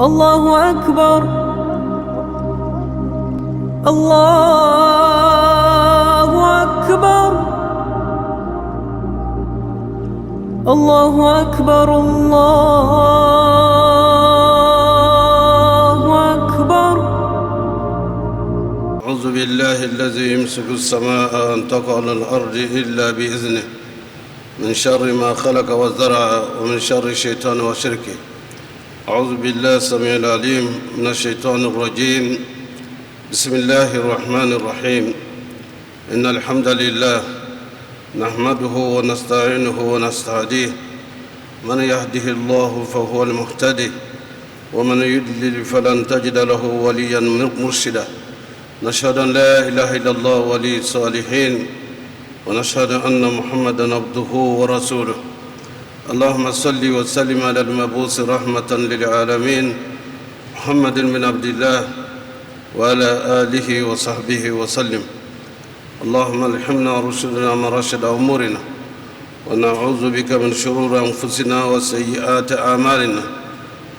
الله أكبر الله أكبر الله أكبر الله أكبر. أعوذ بالله الذي يمسك السماء أن تقع على الأرض إلا بإذنه من شر ما خلق وزرع ومن شر الشيطان وشركه. أعوذ بالله السميع العليم من الشيطان الرجيم. بسم الله الرحمن الرحيم. إن الحمد لله نحمده ونستعينه ونستهديه. من يهده الله فهو المهتدي ومن يضلل فلن تجد له وليا مرشدا. نشهد أن لا إله إلا الله ولي الصالحين ونشهد أن محمدا عبده ورسوله. اللهم صل وسلم على المبعوث رحمة للعالمين محمد بن عبد الله وعلى آله وصحبه وسلم. اللهم الهمنا رشدنا مراشد أمورنا ونعوذ بك من شرور أنفسنا وسيئات أعمالنا.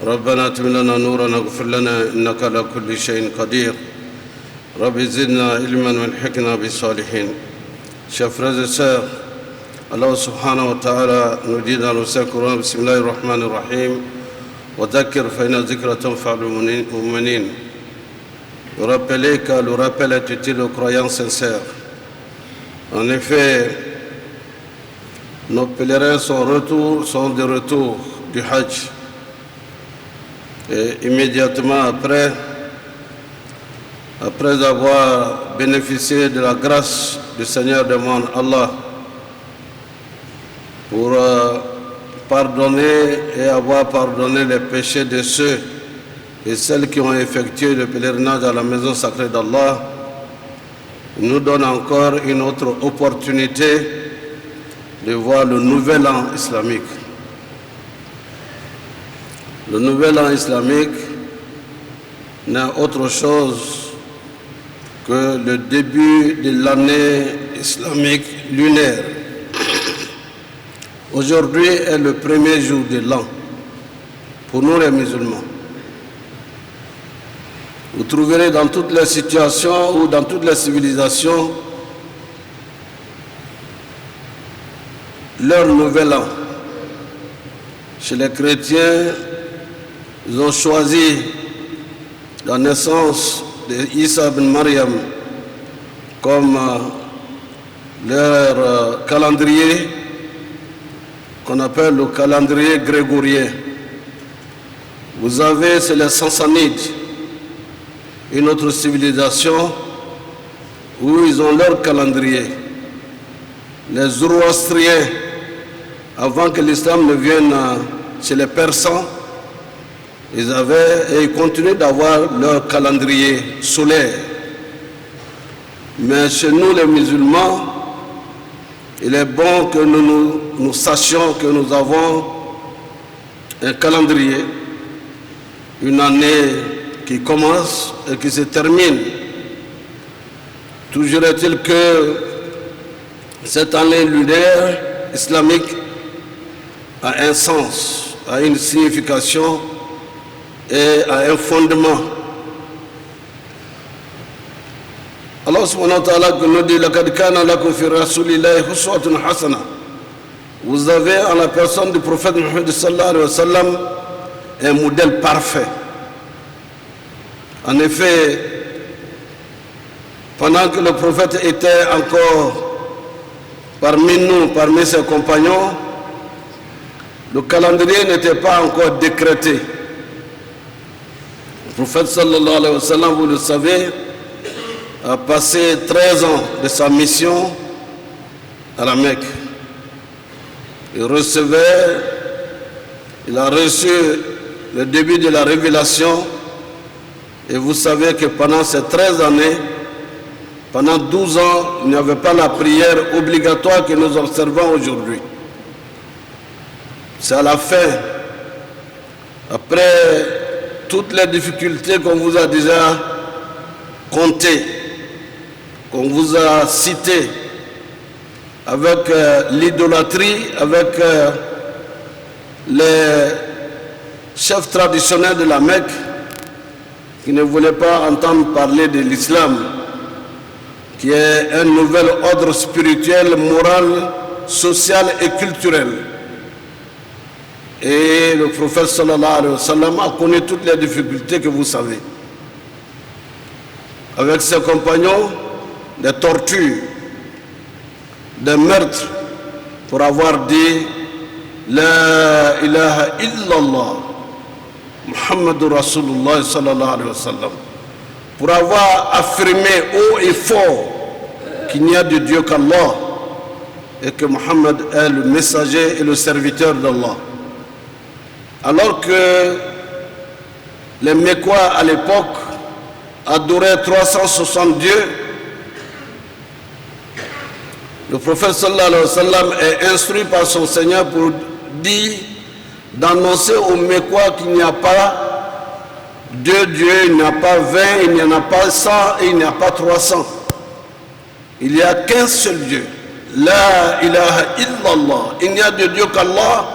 ربنا اتم لنا نورنا واغفر لنا إنك على كل شيء قدير. رب زدنا علما والحقنا بالصالحين. Chers frères et sœurs, Allah subhanahu wa ta'ala nous dit dans le Saint-Coran, Bismillahir Rahmanir Rahim, wa dhakir fa inna dhikra tanfa'ul mu'minin. Vous rappelez que le rappel est utile aux croyants sincères. En effet, nos pèlerins sont de retour du Hajj. Et immédiatement après avoir bénéficié de la grâce du Seigneur des mondes, Allah, pour pardonner et avoir pardonné les péchés de ceux et celles qui ont effectué le pèlerinage à la maison sacrée d'Allah, il nous donne encore une autre opportunité de voir le nouvel an islamique. Le nouvel an islamique n'est autre chose que le début de l'année islamique lunaire. Aujourd'hui est le premier jour de l'an pour nous les musulmans. Vous trouverez dans toutes les situations ou dans toutes les civilisations leur nouvel an. Chez les chrétiens, ils ont choisi la naissance de Isa ibn Maryam comme leur calendrier qu'on appelle le calendrier grégorien. Vous avez, c'est les Sassanides, une autre civilisation où ils ont leur calendrier. Les Zoroastriens, avant que l'islam ne vienne chez les Persans, ils avaient et ils continuent d'avoir leur calendrier solaire. Mais chez nous les musulmans, il est bon que nous sachions que nous avons un calendrier, une année qui commence et qui se termine. Toujours est-il que cette année lunaire islamique a un sens, a une signification et a un fondement. Allah subhanahu wa ta'ala nous dit laqad kana lakum fi rasulillahi uswatun hasana. Vous avez en la personne du prophète Muhammad sallallahu alayhi wa sallam un modèle parfait. En effet, pendant que le prophète était encore parmi nous, parmi ses compagnons, le calendrier n'était pas encore décrété. Le prophète sallallahu alayhi wa sallam, vous le savez, a passé 13 ans de sa mission à la Mecque. Il a reçu le début de la révélation, et vous savez que pendant ces 13 années, pendant 12 ans, il n'y avait pas la prière obligatoire que nous observons aujourd'hui. C'est à la fin, après toutes les difficultés qu'on vous a déjà comptées, qu'on vous a citées, avec l'idolâtrie, avec les chef traditionnel de la Mecque, qui ne voulait pas entendre parler de l'islam, qui est un nouvel ordre spirituel, moral, social et culturel. Et le prophète sallallahu alayhi wa sallam a connu toutes les difficultés que vous savez. Avec ses compagnons, des tortures, des meurtres, pour avoir dit La ilaha illallah, Muhammadur Rasulullah sallallahu alayhi wa sallam, pour avoir affirmé haut et fort qu'il n'y a de Dieu qu'Allah et que Muhammad est le messager et le serviteur d'Allah. Alors que les Mécois à l'époque adoraient 360 dieux, le prophète sallallahu alayhi wa sallam est instruit par son Seigneur pour dire, d'annoncer aux Mécois qu'il n'y a pas 2 dieux, il n'y a pas 20, il n'y en a pas 100 et il n'y a pas 300. Il n'y a qu'un seul Dieu. La ilaha illallah. Il n'y a de Dieu qu'Allah.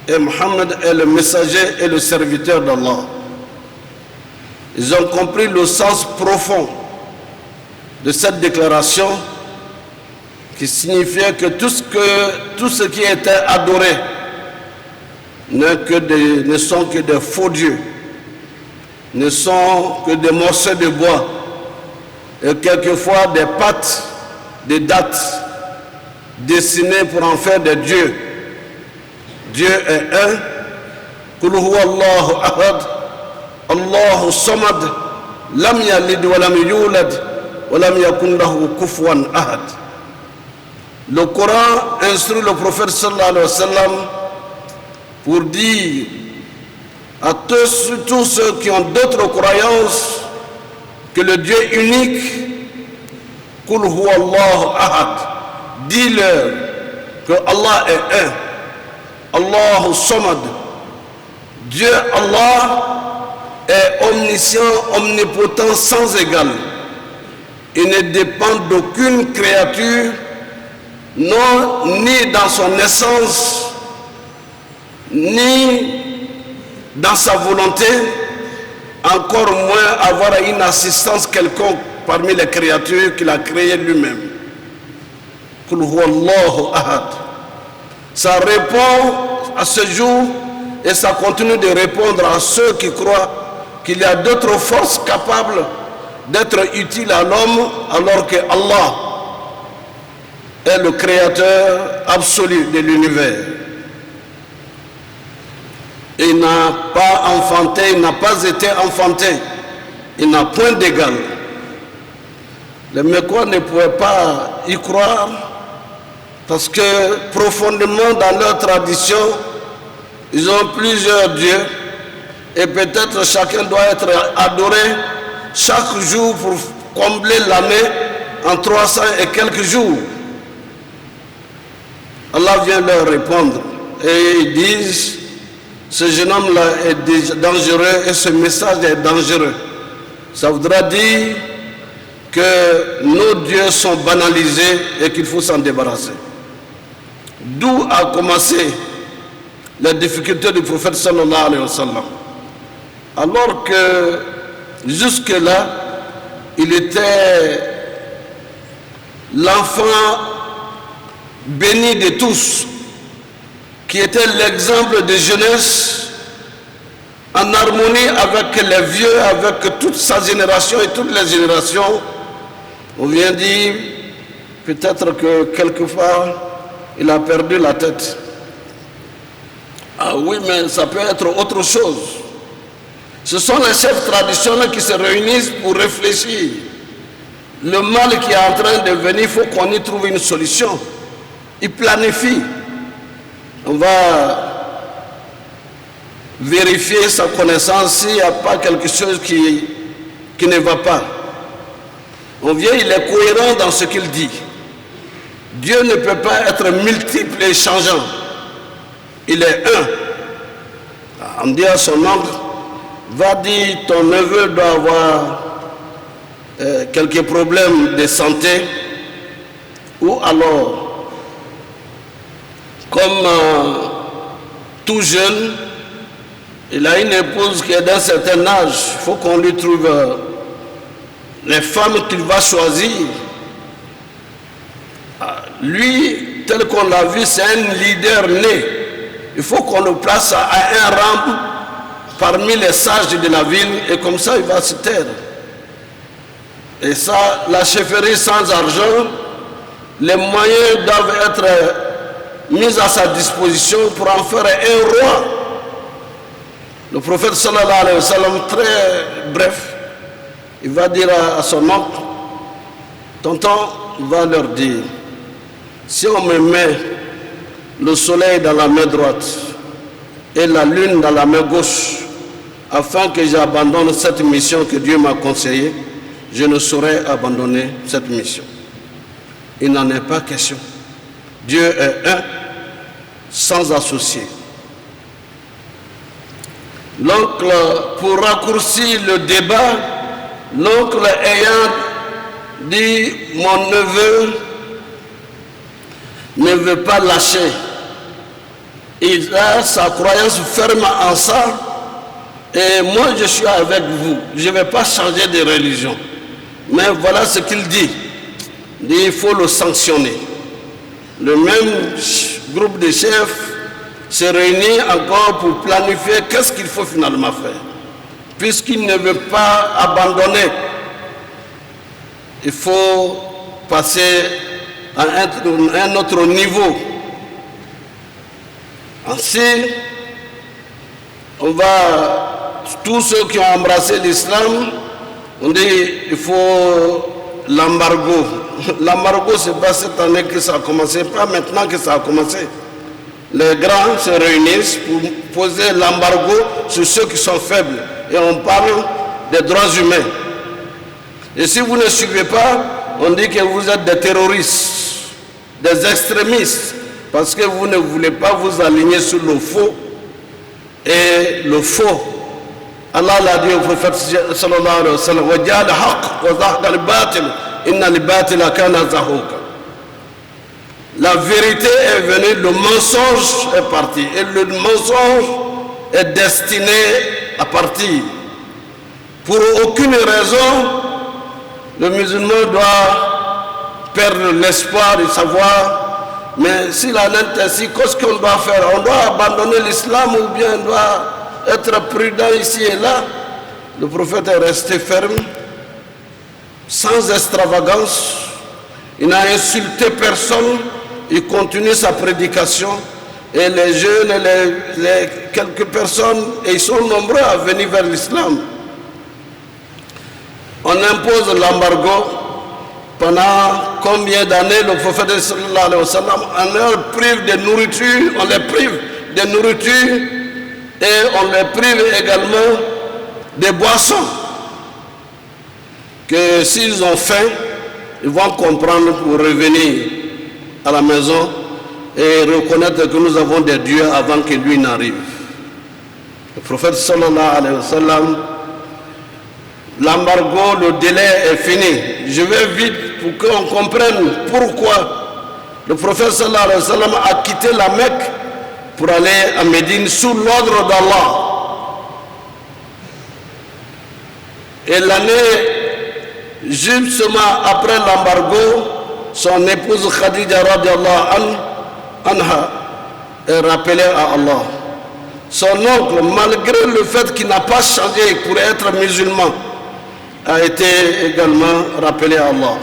Et Muhammad est le messager et le serviteur d'Allah. Ils ont compris le sens profond de cette déclaration qui signifiait que tout ce qui était adoré ne sont que des faux dieux, ne sont que des morceaux de bois et quelquefois des pattes, des dattes dessinées pour en faire des dieux. Dieu est un. Qul huwa Allahu ahad, Allahu samad, lam yalid wa lam yulad wa lam yakun lahu kufuwan ahad. Le Coran instruit le prophète sallallahu alayhi wa sallam pour dire à tous ceux qui ont d'autres croyances que le Dieu unique, Qul huwa Allahu ahad, dis-leur que Allah est un. Allahu Samad. Dieu Allah est omniscient, omnipotent, sans égal. Il ne dépend d'aucune créature, non, ni dans son essence, ni dans sa volonté, encore moins avoir une assistance quelconque parmi les créatures qu'il a créées lui-même. Qul huwa Allahu ahad. Ça répond à ce jour et ça continue de répondre à ceux qui croient qu'il y a d'autres forces capables d'être utiles à l'homme alors que Allah est le créateur absolu de l'univers. Il n'a pas enfanté, il n'a pas été enfanté, il n'a point d'égal. Les Mécois ne pouvaient pas y croire parce que profondément dans leur tradition, ils ont plusieurs dieux et peut-être chacun doit être adoré chaque jour pour combler l'année en 300 et quelques jours. Allah vient leur répondre et ils disent, ce jeune homme-là est dangereux et ce message est dangereux. Ça voudra dire que nos dieux sont banalisés et qu'il faut s'en débarrasser. D'où a commencé la difficulté du prophète sallallahu alayhi wa sallam. Alors que jusque-là, il était l'enfant béni de tous, qui était l'exemple de jeunesse en harmonie avec les vieux, avec toute sa génération et toutes les générations. On vient dire peut-être que quelquefois il a perdu la tête. Ah oui, mais ça peut être autre chose. Ce sont les chefs traditionnels qui se réunissent pour réfléchir. Le mal qui est en train de venir, il faut qu'on y trouve une solution. Ils planifient. On va vérifier sa connaissance s'il n'y a pas quelque chose qui ne va pas. On vient, il est cohérent dans ce qu'il dit. Dieu ne peut pas être multiple et changeant. Il est un. On dit à son oncle, va dire ton neveu doit avoir quelques problèmes de santé, ou alors, comme tout jeune, Il a une épouse qui est d'un certain âge. Il faut qu'on lui trouve les femmes qu'il va choisir. Lui, tel qu'on l'a vu, c'est un leader né. Il faut qu'on le place à un rang parmi les sages de la ville, et comme ça il va se taire. Et ça, la chefferie sans argent, les moyens doivent être mis à sa disposition pour en faire un roi. Le prophète sallallahu alayhi wa sallam, très bref, il va dire à son oncle, tonton, il va leur dire, si on me met le soleil dans la main droite et la lune dans la main gauche, afin que j'abandonne cette mission que Dieu m'a conseillée, je ne saurais abandonner cette mission. Il n'en est pas question. Dieu est un, sans associé. L'oncle, pour raccourcir le débat, l'oncle ayant dit, mon neveu ne veut pas lâcher. Il a sa croyance ferme en ça. Et moi je suis avec vous. Je ne vais pas changer de religion. Mais voilà ce qu'il dit. Il dit, il faut le sanctionner. Le même groupe de chefs se réunit encore pour planifier qu'est-ce qu'il faut finalement faire. Puisqu'il ne veut pas abandonner, il faut passer à un autre niveau. Ainsi, on va, tous ceux qui ont embrassé l'islam, on dit il faut l'embargo. L'embargo, c'est pas cette année que ça a commencé, pas maintenant que ça a commencé. Les grands se réunissent pour poser l'embargo sur ceux qui sont faibles. Et on parle des droits humains. Et si vous ne suivez pas, on dit que vous êtes des terroristes, des extrémistes, parce que vous ne voulez pas vous aligner sur le faux. Et le faux, Allah l'a dit au prophète sallallahu alayhi wa sallam, wa ja'al haqq wa zahaqa al-batil, inna al-batila kana zahuqa. La vérité est venue, le mensonge est parti. Et le mensonge est destiné à partir. Pour aucune raison, le musulman doit perdre l'espoir de savoir, mais s'il en est ainsi, qu'est-ce qu'on doit faire? On doit abandonner l'islam ou bien on doit être prudent ici et là? Le prophète est resté ferme, sans extravagance. Il n'a insulté personne. Il continue sa prédication et les jeunes, les quelques personnes, et ils sont nombreux à venir vers l'islam. On impose l'embargo pendant combien d'années? Le prophète sallallahu alayhi wa sallam, on leur prive de nourriture, on les prive de nourriture et on les prive également des boissons. Que s'ils ont faim, ils vont comprendre pour revenir à la maison et reconnaître que nous avons des dieux avant que lui n'arrive. Le prophète sallallahu alayhi wa sallam, l'embargo, le délai est fini. Je vais vite pour qu'on comprenne pourquoi le prophète sallallahu alayhi wa sallam a quitté la Mecque pour aller à Médine sous l'ordre d'Allah. Et l'année justement après l'embargo, son épouse Khadija radiallahu anha est rappelée à Allah. Son oncle, malgré le fait qu'il n'a pas changé pour être musulman, a été également rappelé à Allah.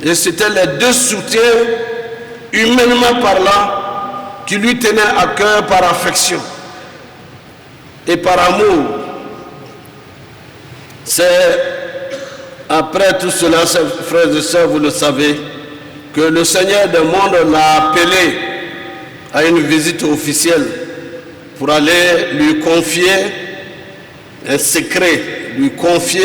Et c'était les deux soutiens, humainement parlant, qui lui tenaient à cœur par affection et par amour. C'est après tout cela, frères et sœurs, vous le savez, que le Seigneur des mondes l'a appelé à une visite officielle pour aller lui confier un secret, lui confier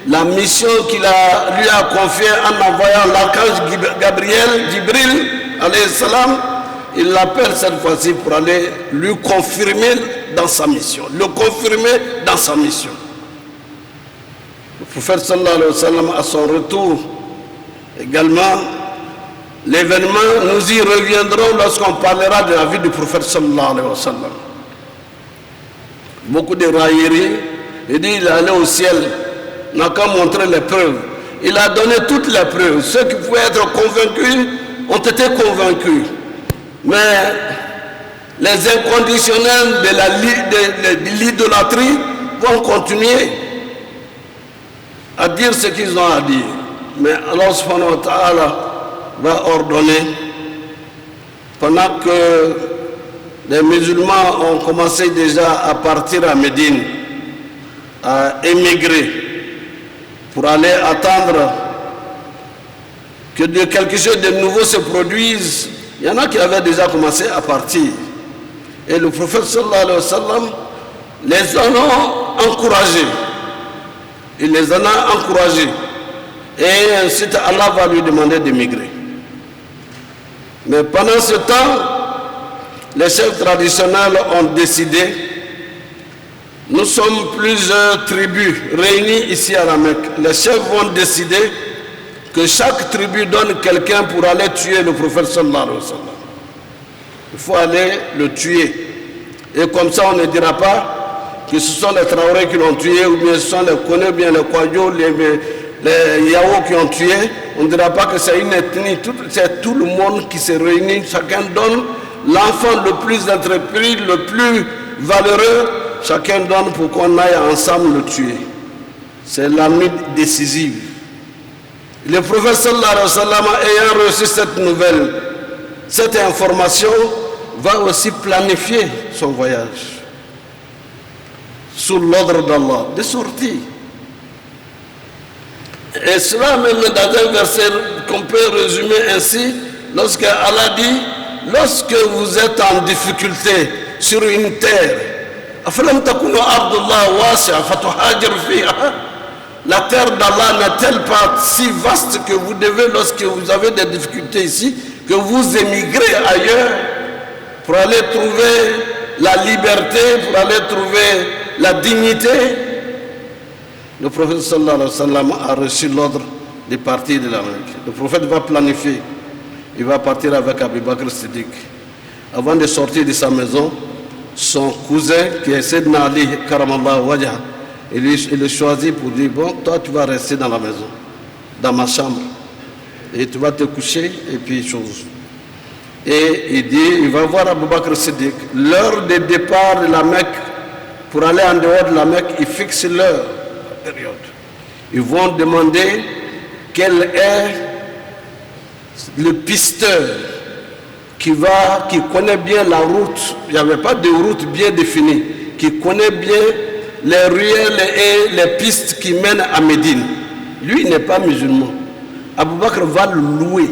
la mission qu'il lui a confiée en envoyant l'archange Gabriel, Jibril, alayhi salam. Il l'appelle cette fois-ci pour aller lui confirmer dans sa mission, le confirmer dans sa mission. Le prophète sallallahu alayhi wa sallam, à son retour également, l'événement, nous y reviendrons lorsqu'on parlera de la vie du prophète sallallahu alayhi wa sallam. beaucoup de railleries. Il dit il est allé au ciel, n'a qu'à montrer les preuves. Il a donné toutes les preuves. Ceux qui pouvaient être convaincus ont été convaincus. Mais les inconditionnels de l'idolâtrie vont continuer à dire ce qu'ils ont à dire. Mais Allah subhanahu wa ta'ala va ordonner, pendant que les musulmans ont commencé déjà à partir à Médine, à émigrer, pour aller attendre que quelque chose de nouveau se produise. Il y en a qui avaient déjà commencé à partir. Et le prophète sallallahu alayhi wa sallam les en a encouragés. Il les en a encouragés. Et ensuite Allah va lui demander d'émigrer. Mais pendant ce temps, les chefs traditionnels ont décidé, nous sommes plusieurs tribus réunies ici à la Mecque. Les chefs vont décider que chaque tribu donne quelqu'un pour aller tuer le prophète sallallahu alayhi wa sallam. Il faut aller le tuer. Et comme ça, on ne dira pas que ce sont les Traoré qui l'ont tué, ou bien ce sont les Kone, bien les Kwayo, les Yao qui ont tué. On ne dira pas que c'est une ethnie, c'est tout le monde qui se réunit. Chacun donne l'enfant le plus intrépide, le plus valeureux. Chacun donne pour qu'on aille ensemble le tuer. C'est la nuit décisive. Le prophète sallallahu alayhi wa sallam, ayant reçu cette nouvelle, cette information, va aussi planifier son voyage sous l'ordre d'Allah, de sortir. Et cela même dans un verset qu'on peut résumer ainsi, lorsque Allah dit, lorsque vous êtes en difficulté sur une terre, la terre d'Allah n'est-elle pas si vaste que vous devez, lorsque vous avez des difficultés ici, que vous émigrez ailleurs pour aller trouver la liberté, pour aller trouver la dignité? Le prophète sallallahu alayhi wa sallam a reçu l'ordre de partir de la Mecque. Le prophète va planifier. Il va partir avec Abu Bakr Siddiq. Avant de sortir de sa maison, son cousin, qui est Sayyidina Ali Karamallahu Wajha, il le choisit pour dire, bon, toi tu vas rester dans la maison, dans ma chambre, et tu vas te coucher, et puis chose. Et il dit, il va voir Abu Bakr Siddiq. L'heure de départ de la Mecque, pour aller en dehors de la Mecque, il fixe l'heure, la période. Ils vont demander quel est le pisteur qui connaît bien la route. Il n'y avait pas de route bien définie, qui connaît bien les ruelles et les pistes qui mènent à Médine. Lui, il n'est pas musulman. Abu Bakr va le louer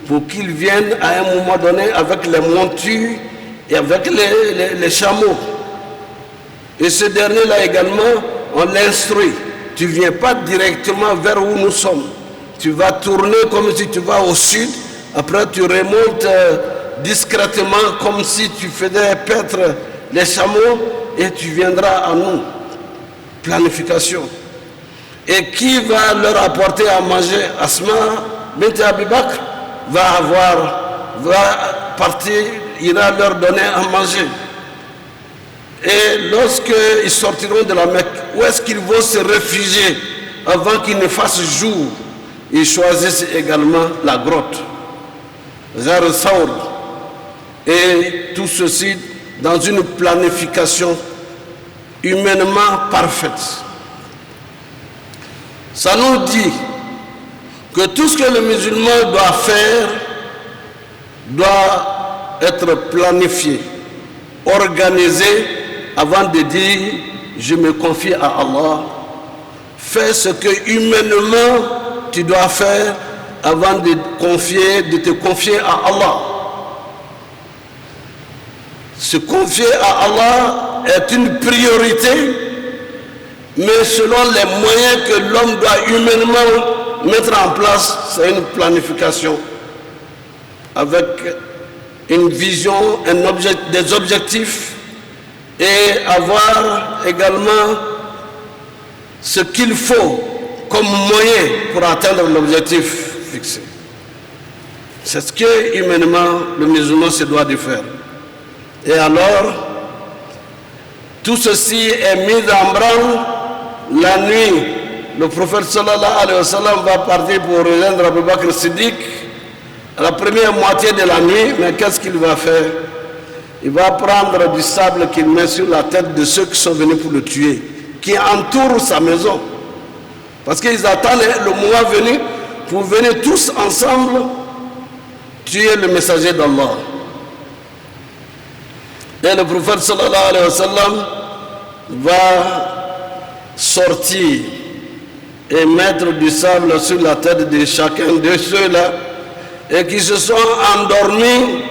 pour qu'il vienne à un moment donné avec les montures et avec les chameaux. Et ce dernier-là également, on l'instruit. Tu ne viens pas directement vers où nous sommes. Tu vas tourner comme si tu vas au sud. Après, tu remontes discrètement comme si tu faisais paître les chameaux et tu viendras à nous. Planification. Et qui va leur apporter à manger? Asma bint Abi Bakr va partir, ira leur donner à manger. Et lorsqu'ils sortiront de la Mecque, où est-ce qu'ils vont se réfugier avant qu'il ne fasse jour? Ils choisissent également la grotte, Zar Saour. Et tout ceci dans une planification humainement parfaite. Ça nous dit que tout ce que le musulman doit faire doit être planifié, organisé, avant de dire je me confie à Allah. Fais ce que humainement tu dois faire avant de te confier à Allah. Se confier à Allah est une priorité, mais selon les moyens que l'homme doit humainement mettre en place, c'est une planification avec une vision, des objectifs, et avoir également ce qu'il faut comme moyen pour atteindre l'objectif fixé. C'est ce que humainement le musulman se doit de faire. Et alors, Tout ceci est mis en branle la nuit. Le prophète sallallahu alayhi wa sallam va partir pour rejoindre Abu Bakr Siddiq à la première moitié de la nuit. Mais qu'est-ce qu'il va faire? Il va prendre du sable qu'il met sur la tête de ceux qui sont venus pour le tuer, qui entourent sa maison. Parce qu'ils attendent le moment venu pour venir tous ensemble tuer le messager d'Allah. Et le prophète sallallahu alayhi wa sallam va sortir et mettre du sable sur la tête de chacun de ceux-là et qui se sont endormis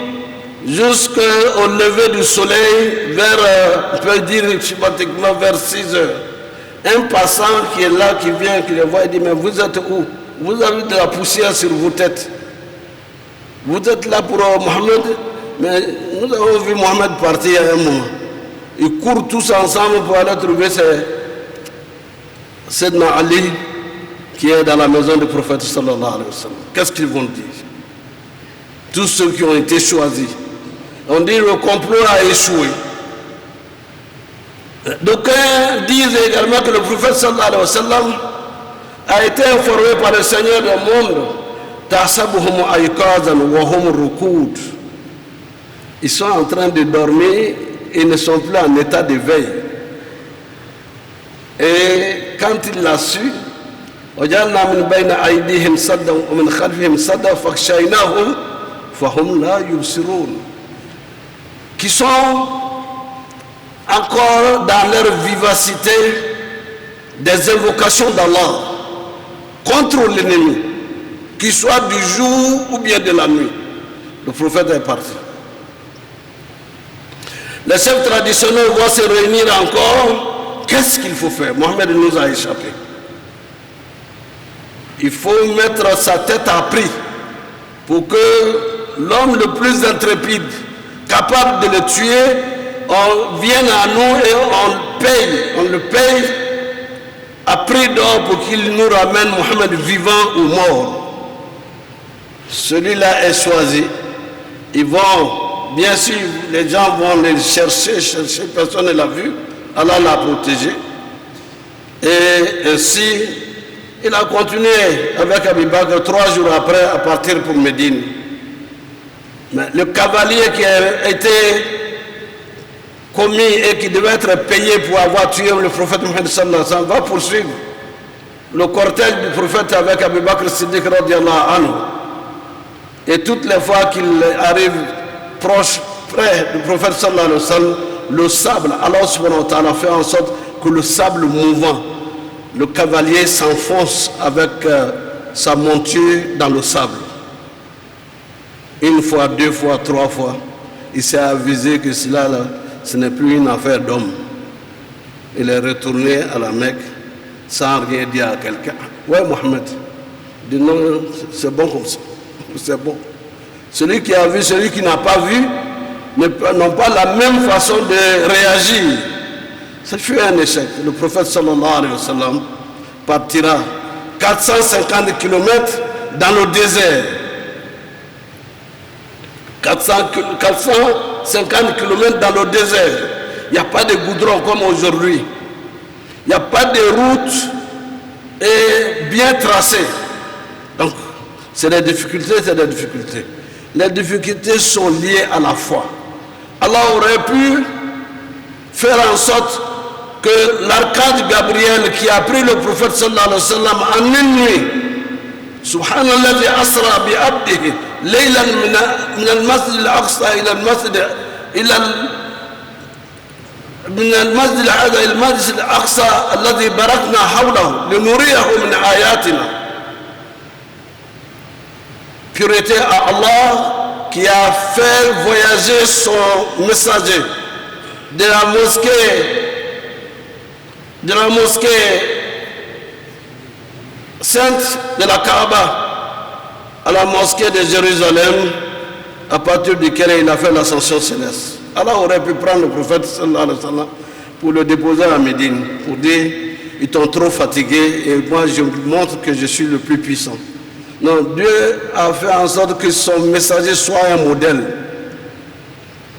jusqu'au lever du soleil vers, on peut dire schématiquement vers 6 heures. Un passant qui est là, qui vient, qui les voit, il dit, mais vous êtes où? Vous avez de la poussière sur vos têtes. Vous êtes là pour Mohammed, mais nous avons vu Mohammed partir à un moment. Ils courent tous ensemble pour aller trouver Sayyidina Ali qui est dans la maison du prophète sallallahu alayhi wa sallam. Qu'est-ce qu'ils vont dire? Tous ceux qui ont été choisis. On dit le complot a échoué. D'aucuns disent également que le prophète sallallahu alayhi wa sallam a été informé par le Seigneur du monde. Ils sont en train de dormir et ne sont plus en état de veille. Et quand il l'a su, qui sont encore dans leur vivacité des invocations d'Allah contre l'ennemi, qu'il soit du jour ou bien de la nuit. Le prophète est parti. Les chefs traditionnels vont se réunir encore. Qu'est-ce qu'il faut faire? Mohammed nous a échappé. Il faut mettre sa tête à prix pour que l'homme le plus intrépide, capable de le tuer, on vienne à nous et on le paye à prix d'or pour qu'il nous ramène Mohammed vivant ou mort. Celui-là est choisi. Ils vont, bien sûr, les gens vont le chercher, personne ne l'a vu. Allah l'a protégé. Et ainsi, il a continué avec Abu Bakr 3 jours après à partir pour Médine. Mais le cavalier qui a été commis et qui devait être payé pour avoir tué le prophète Mohammed sallallahu alayhi wa sallam va poursuivre le cortège du prophète avec Abu Bakr Siddiq radiyallahu anhu. Et toutes les fois qu'il arrive proche, près du prophète sallallahu alayhi wa sallam, le sable, Allah subhanahu wa ta'ala fait en sorte que le sable mouvant, le cavalier s'enfonce avec sa monture dans le sable. Une fois, 2 fois, 3 fois, il s'est avisé que cela, là, ce n'est plus une affaire d'homme. Il est retourné à la Mecque sans rien dire à quelqu'un. Ouais, Mohammed, dit non, c'est bon comme ça. C'est bon. Celui qui a vu, celui qui n'a pas vu, n'ont pas la même façon de réagir. Ça fut un échec. Le prophète sallallahu alayhi wa sallam partira 450 km dans le désert. 450 km dans le désert. Il n'y a pas de goudron comme aujourd'hui. Il n'y a pas de route bien tracée. Donc, c'est des difficultés, c'est des difficultés. Les difficultés sont liées à la foi. Allah aurait pu faire en sorte que l'archange Gabriel qui a pris le prophète sallallahu alayhi wa sallam en une nuit, Subhanallah asra bi abdihi laylan min al-masjid al-aqsa ila al-masjid من المسجد هذا إلى المسجد الأقصى الذي باركنا حوله لنريه من آياتنا. Pureté à Allah qui a fait voyager son messager de la mosquée sainte de la Kaaba à la mosquée de Jérusalem, à partir duquel il a fait l'ascension céleste. Allah aurait pu prendre le prophète sallallahu alayhi wa sallam pour le déposer à Médine, pour dire ils t'ont trop fatigué et moi je vous montre que je suis le plus puissant. Non, Dieu a fait en sorte que son messager soit un modèle,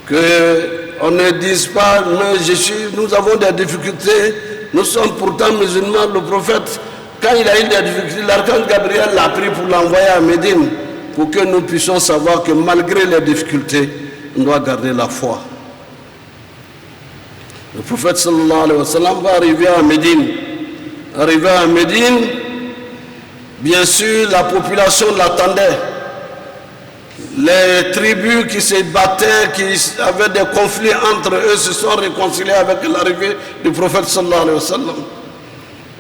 que on ne dise pas, mais nous avons des difficultés, nous sommes pourtant musulmans. Le prophète, quand il a eu des difficultés, l'archange Gabriel l'a pris pour l'envoyer à Médine, pour que nous puissions savoir que malgré les difficultés, on doit garder la foi. Le prophète sallallahu alayhi wa sallam va arriver à Médine. Arrivé à Médine, bien sûr, la population l'attendait. Les tribus qui se battaient, qui avaient des conflits entre eux, se sont réconciliés avec l'arrivée du prophète sallallahu alayhi wa sallam.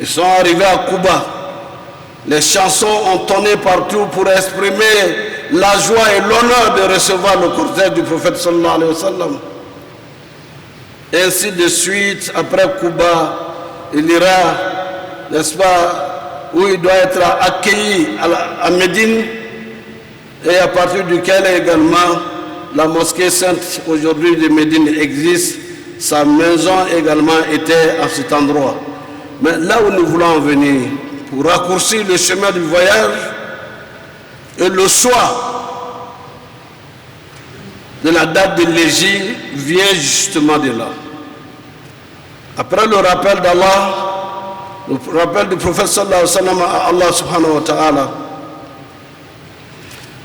Ils sont arrivés à Kouba. Les chansons ont tonné partout pour exprimer la joie et l'honneur de recevoir le cortège du prophète sallallahu alayhi wa sallam. Ainsi de suite, après Kouba, il ira, n'est-ce pas, où il doit être accueilli à Médine, et à partir duquel également la mosquée sainte aujourd'hui de Médine existe. Sa maison également était à cet endroit. Mais là où nous voulons en venir, pour raccourcir le chemin du voyage, et le soir de la date de l'Hégire vient justement de là. Après le rappel d'Allah, le rappel du prophète sallallahu alayhi wa sallam à Allah subhanahu wa ta'ala,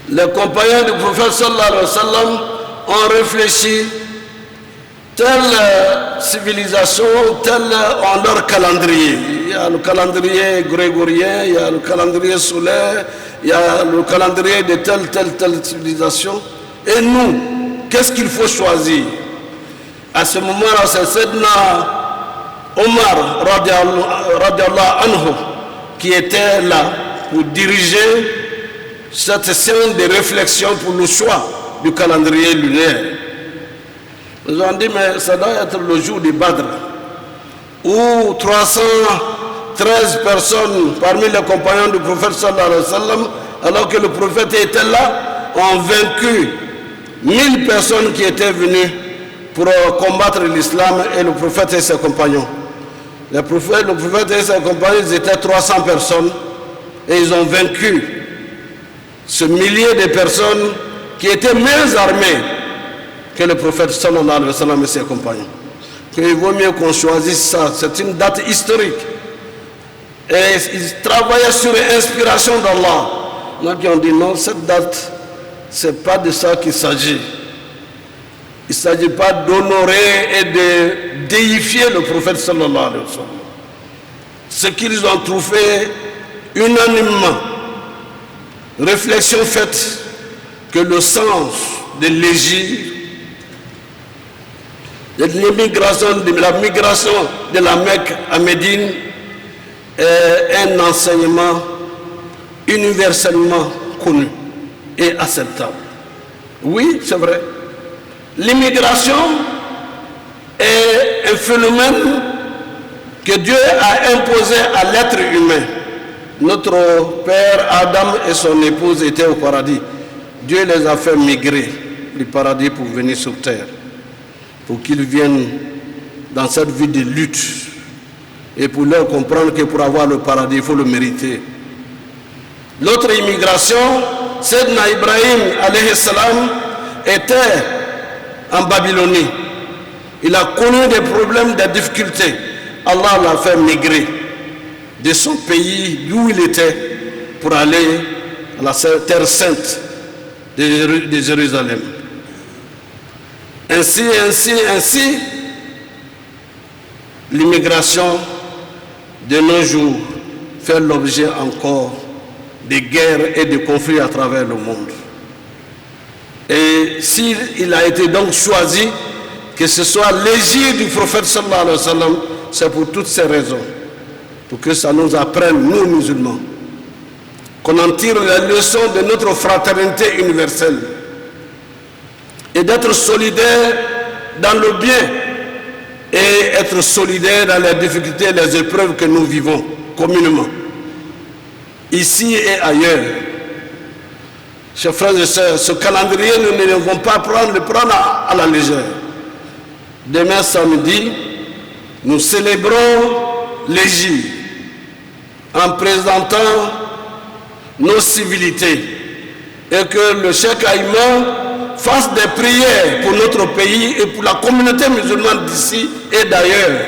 les compagnons du prophète sallallahu alayhi wa sallam ont réfléchi telle civilisation, telle en leur calendrier. Il y a le calendrier grégorien, il y a le calendrier solaire, il y a le calendrier de telle civilisation. Et nous, qu'est-ce qu'il faut choisir? À ce moment-là, c'est Sayyidina Omar radiallahu anhu qui était là pour diriger cette séance de réflexion pour le choix du calendrier lunaire. Ils ont dit, mais ça doit être le jour du Badr, où 313 personnes parmi les compagnons du prophète sallallahu alayhi wa sallam, alors que le prophète était là, ont vaincu 1000 personnes qui étaient venues pour combattre l'islam, et le prophète et ses compagnons. Le prophète et ses compagnons, ils étaient 300 personnes, et ils ont vaincu ce millier de personnes qui étaient mieux armées que le prophète sallallahu alayhi wa sallam et ses compagnons. Il vaut mieux qu'on choisisse ça, c'est une date historique. Et ils travaillaient sur l'inspiration d'Allah. Donc ils ont dit non, cette date, c'est pas de ça qu'il s'agit. Il ne s'agit pas d'honorer et de déifier le prophète sallallahu alayhi wa sallam. Ce qu'ils ont trouvé unanimement, réflexion faite, que le sens de l'Hégire, de la migration de la Mecque à Médine, est un enseignement universellement connu et acceptable. Oui, c'est vrai. L'immigration est un phénomène que Dieu a imposé à l'être humain. Notre père Adam et son épouse étaient au paradis. Dieu les a fait migrer du paradis pour venir sur terre, pour qu'ils viennent dans cette vie de lutte, et pour leur comprendre que pour avoir le paradis, il faut le mériter. L'autre immigration, Sayyidina Ibrahim alayhi salam était en Babylonie. Il a connu des problèmes, des difficultés. Allah l'a fait migrer de son pays d'où il était pour aller à la terre sainte de Jérusalem. Ainsi, l'immigration de nos jours fait l'objet encore de guerres et de conflits à travers le monde. Et s'il a été donc choisi que ce soit l'Hégire du prophète sallallahu alayhi wa sallam, c'est pour toutes ces raisons, pour que ça nous apprenne, nous musulmans, qu'on en tire les leçons de notre fraternité universelle et d'être solidaires dans le bien et être solidaires dans les difficultés et les épreuves que nous vivons communément, ici et ailleurs. Chers frères et sœurs, ce calendrier, nous ne devons pas le prendre à la légère. Demain samedi, nous célébrons l'Hégire en présentant nos civilités, et que le Cheikh Aïman fasse des prières pour notre pays et pour la communauté musulmane d'ici et d'ailleurs,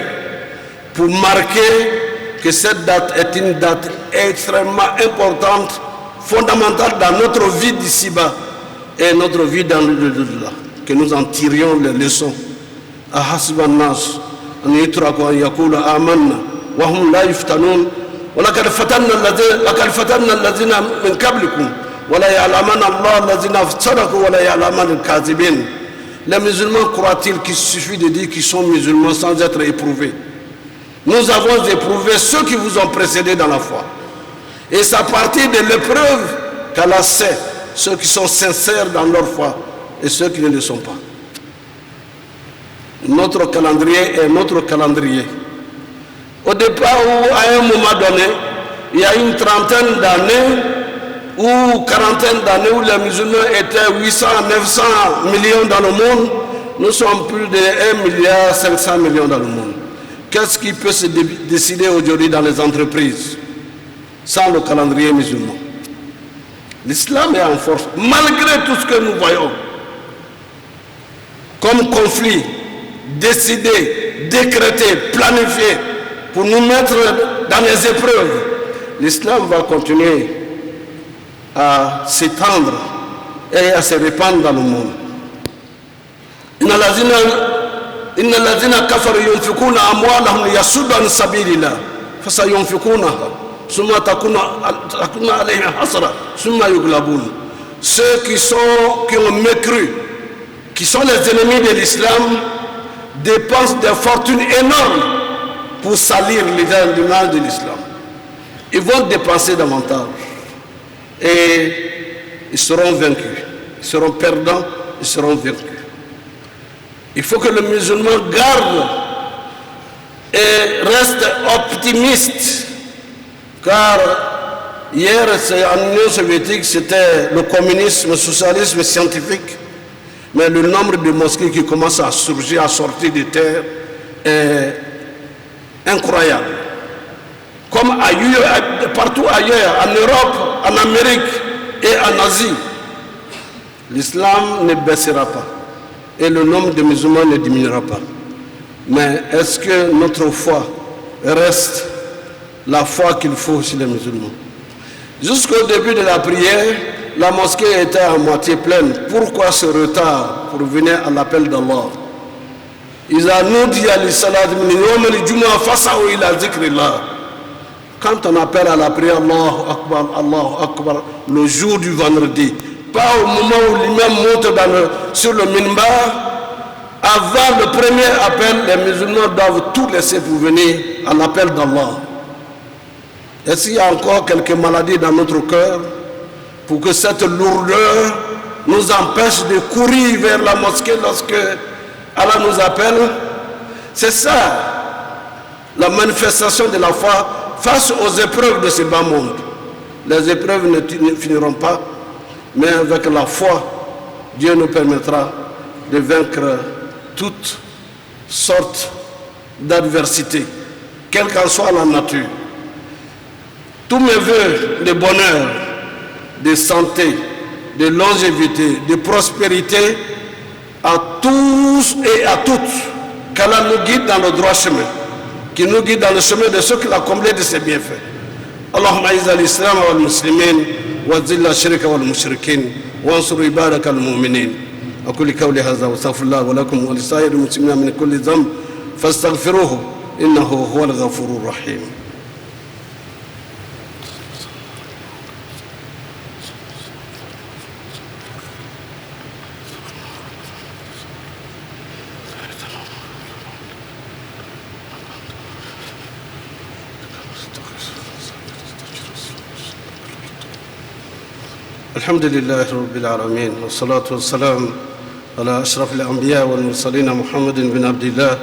pour marquer que cette date est une date extrêmement importante, fondamentale dans notre vie d'ici-bas et notre vie dans l'au-delà, que nous en tirions les leçons. أحسب الناس أن يتركوا أن يقولوا آمنا وهم لا يفتنون ولقد فتنا الذين من قبلكم ولا يعلمن الله الذين صدقوا ولا يعلمن الكاذبين. Les musulmans croient-ils qu'il suffit de dire qu'ils sont musulmans sans être éprouvés? Nous avons éprouvé ceux qui vous ont précédés dans la foi. Et c'est à partir de l'épreuve qu'Allah sait ceux qui sont sincères dans leur foi et ceux qui ne le sont pas. Notre calendrier est notre calendrier. Au départ, à un moment donné, il y a une trentaine d'années ou quarantaine d'années où les musulmans étaient 800, 900 millions dans le monde, nous sommes plus de 1,5 milliard dans le monde. Qu'est-ce qui peut se décider aujourd'hui dans les entreprises sans le calendrier musulman? L'islam est en force, malgré tout ce que nous voyons comme conflit, décidé, décrété, planifié pour nous mettre dans les épreuves. L'islam va continuer à s'étendre et à se répandre dans le monde. إن الذين كفروا ينفقون أموالهم ليصدوا عن سبيل الله فسينفقونها ثم تكون عليهم حسرة ثم يغلبون. Ceux qui ont mécru, qui sont les ennemis de l'islam, dépensent des fortunes énormes pour salir l'image de l'islam. Ils vont dépenser davantage et ils seront vaincus, ils seront perdants, ils seront vaincus. Il faut que le musulman garde et reste optimiste, car hier en Union soviétique c'était le communisme, le socialisme scientifique, mais le nombre de mosquées qui commencent à surgir, à sortir de terre est incroyable. Comme ailleurs, partout ailleurs, en Europe, en Amérique et en Asie, l'islam ne baissera pas et le nombre de musulmans ne diminuera pas. Mais est-ce que notre foi reste la foi qu'il faut chez les musulmans? Jusqu'au début de la prière, la mosquée était à moitié pleine. Pourquoi ce retard pour venir à l'appel d'Allah? Quand on appelle à la prière Allahu Akbar, le jour du vendredi, pas au moment où l'imam monte sur le minbar, avant le premier appel, les musulmans doivent tout laisser pour venir à l'appel d'Allah. Est-ce qu'il y a encore quelques maladies dans notre cœur pour que cette lourdeur nous empêche de courir vers la mosquée lorsque Allah nous appelle? C'est ça, la manifestation de la foi face aux épreuves de ce bas monde. Les épreuves ne finiront pas, mais avec la foi, Dieu nous permettra de vaincre toutes sortes d'adversités, quelle qu'en soit la nature. Tous mes voeux de bonheur, de santé, de longévité, de prospérité à tous et à toutes, qu'Allah nous guide dans le droit chemin, qu'il nous guide dans le chemin de ceux qu'il a comblés de ses bienfaits. Allahumma izza al-islam wal muslimin wa zilla ash-shirka wal mushrikin wa ansur ibadaka al-mu'minin. أقول قولي هذا واستغفر الله ولكم ولسائر المسلمين من كل ذنب فاستغفروه إنه هو الغفور الرحيم. الحمد لله رب العالمين والصلاة والسلام على أشرف الأنبياء والمرسلين محمد بن عبد الله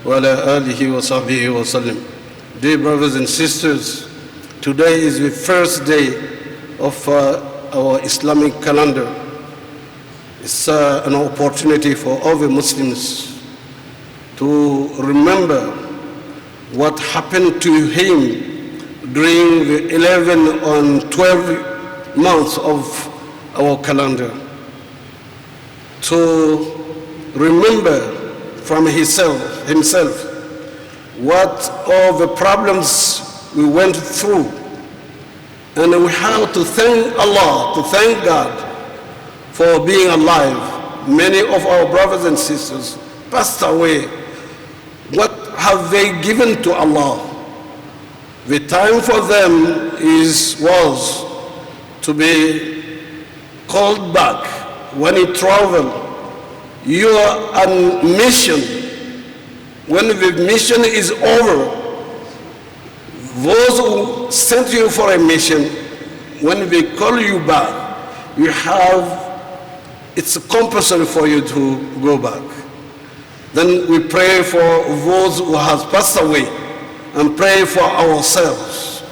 وعلى آله وصحبه وسلم. Dear brothers and sisters, today is the first day of our Islamic calendar. It's an opportunity for all the Muslims to remember what happened to him during the 11 and 12 months of our calendar. to remember from himself what all the problems we went through. And we have to thank Allah, to thank God for being alive. Many of our brothers and sisters passed away. What have they given to Allah? The time for them was to be called back. When you travel, you are on mission. When the mission is over, those who sent you for a mission, when they call you back, it's compulsory for you to go back. Then we pray for those who have passed away and pray for ourselves.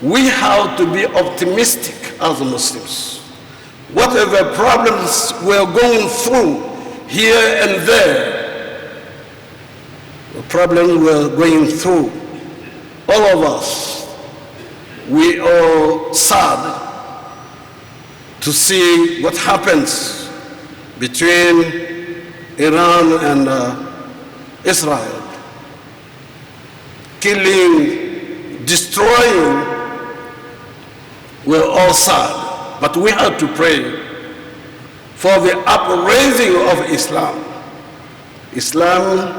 We have to be optimistic as Muslims. Whatever problems we're going through here and there, the problems we're going through, all of us, we are sad to see what happens between Iran and Israel. Killing, destroying, we're all sad. But we have to pray for the upraising of Islam. Islam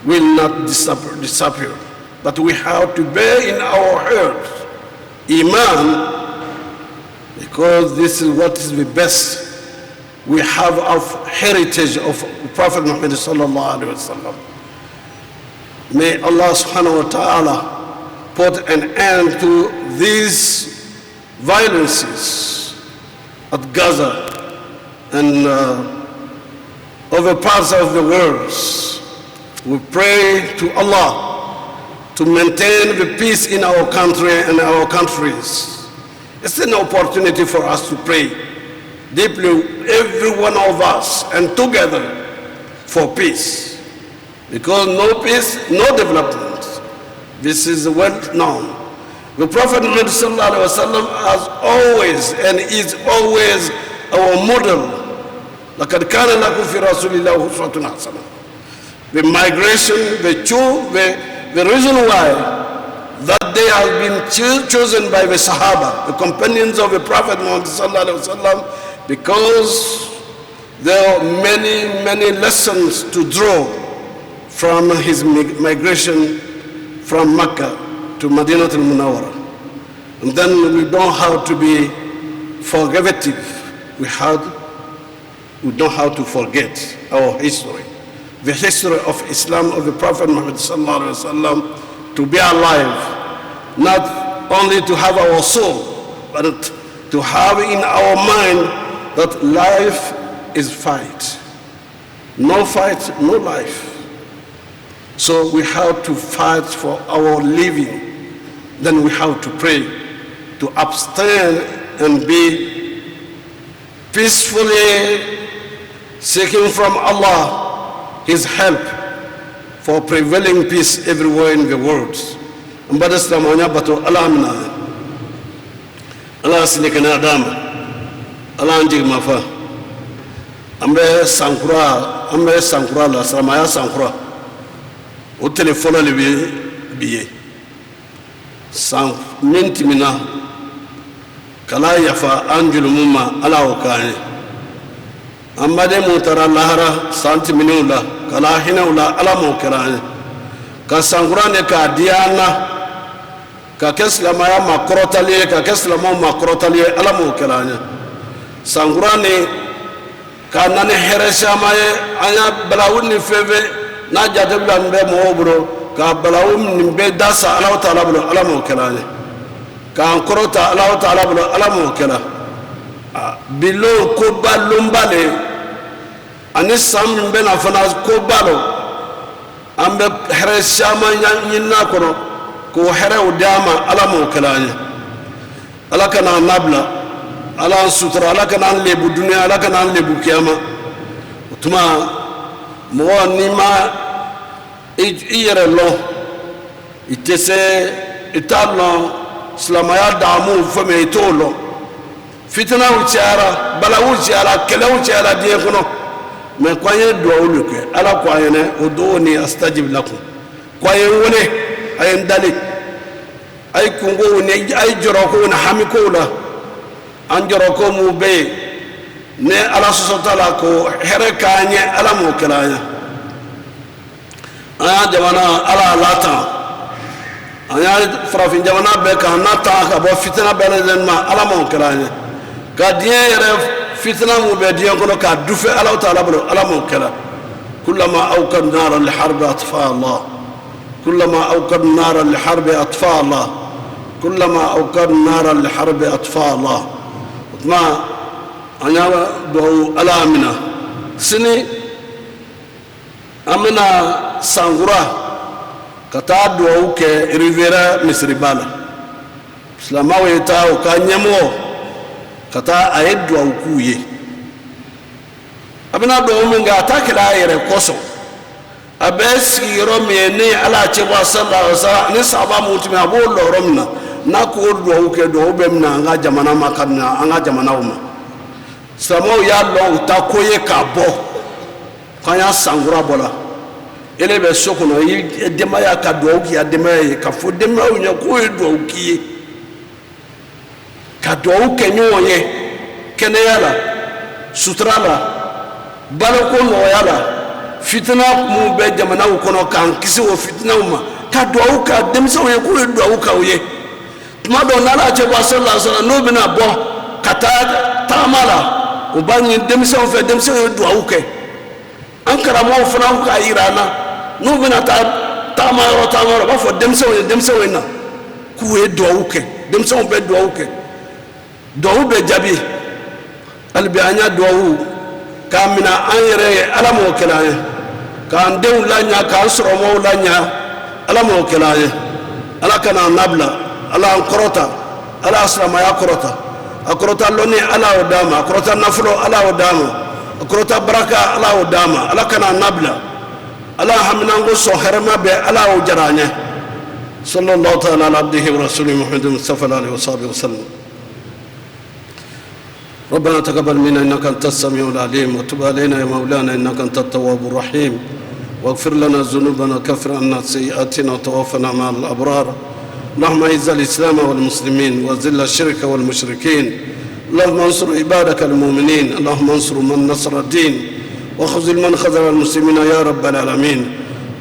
will not disappear. But we have to bear in our hearts Iman, because this is what is the best we have of heritage of Prophet Muhammad sallallahu alaihi wasallam. May Allah subhanahu wa ta'ala put an end to these violences at Gaza and other parts of the world. We pray to Allah to maintain the peace in our country and our countries. It's an opportunity for us to pray deeply, every one of us, and together for peace. Because no peace, no development. This is well known. The Prophet Muhammad has always and is always our model. لَقَدْ كَانَ لَكُمْ فِي رَسُولِ اللَّهِ أُسْوَةٌ حَسَنَةٌ. The migration, the reason why that they have been chosen by the Sahaba, the companions of the Prophet Muhammad sallallahu alaihi wasallam, because there are many lessons to draw from his migration from Mecca to Madinah al-Munawwara. And then we don't have to be forgivative. We don't have to forget our history. The history of Islam, of the Prophet Muhammad sallallahu alaihi wasallam, to be alive, not only to have our soul, but to have in our mind that life is fight. No fight, no life. So we have to fight for our living. Then we have to pray, to abstain and be peacefully seeking from Allah His help for prevailing peace everywhere in the world. Mbada stamanya bato Allah mina. Allah sinikana adam. Allah anjig mafa. Ambe sankura la sramaya sankura. O telephone le biye. San minti mina. Kala yafa anjulu mumma ala okane. Amade mutara lahara santi minula kala hinaula ala mokirane ka sangurane ka diana ka keslama ya makrotali ka keslama makrotali ala mokirane sangurane ka nane heresha maye anya balawuni feve na jadabla mbe moobro ka balawum nimbe dasa ala taala blo ala mokirane ka ankrota ala taala blo ala mokira bilo ko balumbale ani sam be na fana ko balo ambe here shama nyinna kono ko here udama ala mo kalanya ala kana nabla ala sutra ala kana lebu dunya ala kana lebu kiyama utuma mo ni ma iyere lo itese italo islamaya damu fame itolo fitna uchiara bala uchiara kele uchiara die kono mais kwaye duwawu lu ke ala kwaye ne uduni astajib lakum kwaye wone ay ndali ay kungo ne ay joroko ne hamiko la an joroko mu be ne ala sosotala ko here kanye ala mo kelanya aya jamana ala lata aya farafin jamana be ka nata ka bo fitna belen ma ala mo kelanya ka diere fitna mu be diyan kono ka dufe Allah ta'ala bolo ala mo kala kullama awqad nara li harbi atfa Allah kullama awqad nara li harbi atfa Allah kullama awqad nara li harbi atfa Allah ma anya do ala amina sini amina sangura kata do ke rivera misri bala islamawe ta o kanyamo kata ayedwa ukuye abina do minga takila yere koso abesi romene ala chebwa sallallahu alaihi wasallam ni sahaba mutumi abo loromna na ko do uke do bemna nga jamana makanna anga jamana uma samo ya lo utakoye kabo kanya sangura bola ele be sokono yi dema ya ka do uki ya dema ka fo dema unya ko do uki ka do uke nyoye kene yala sutrala baloko no yala fitna mu be jamana ukono kan kisi wo fitna uma ka do uka demso ye ko do uka uye tuma do nala che ba sallallahu alaihi wasallam no bina bo kata tamala ubanyi demso fe demso ye do uke ankara mo fana ka irana no bina tamaro ba fo demso ye na ku ye do uke demso be do uke do be jabi albi anya do kamina anyere alamo kelaye kan dew lanya kan soromo lanya alamo kelaye ala kana nabla ala korota ala aslama ya korota akorota loni ala odama akorota naflo ala odama akorota baraka ala odama ala kana nabla ala hamnango so harama be ala ojaranya sallallahu ta'ala ala abdihi wa rasulih muhammad mustafa alihi wa sahbihi wa sallam ربنا تقبل منا انك انت السميع العليم وتب علينا يا مولانا انك انت التواب الرحيم واغفر لنا ذنوبنا وكفر عنا سيئاتنا وتوفنا مع الابرار اللهم اعز الاسلام والمسلمين وذل الشرك والمشركين اللهم انصر عبادك المؤمنين اللهم انصر من نصر الدين وخذل من خذل المسلمين يا رب العالمين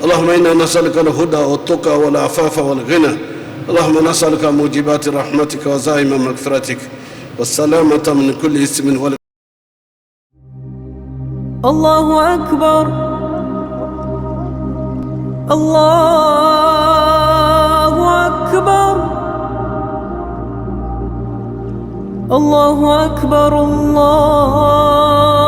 اللهم انا نسالك الهدى والتقى والعفاف والغنى اللهم نسالك موجبات رحمتك وزائم مغفرتك والسلامة من كل اسم الله أكبر الله أكبر الله أكبر الله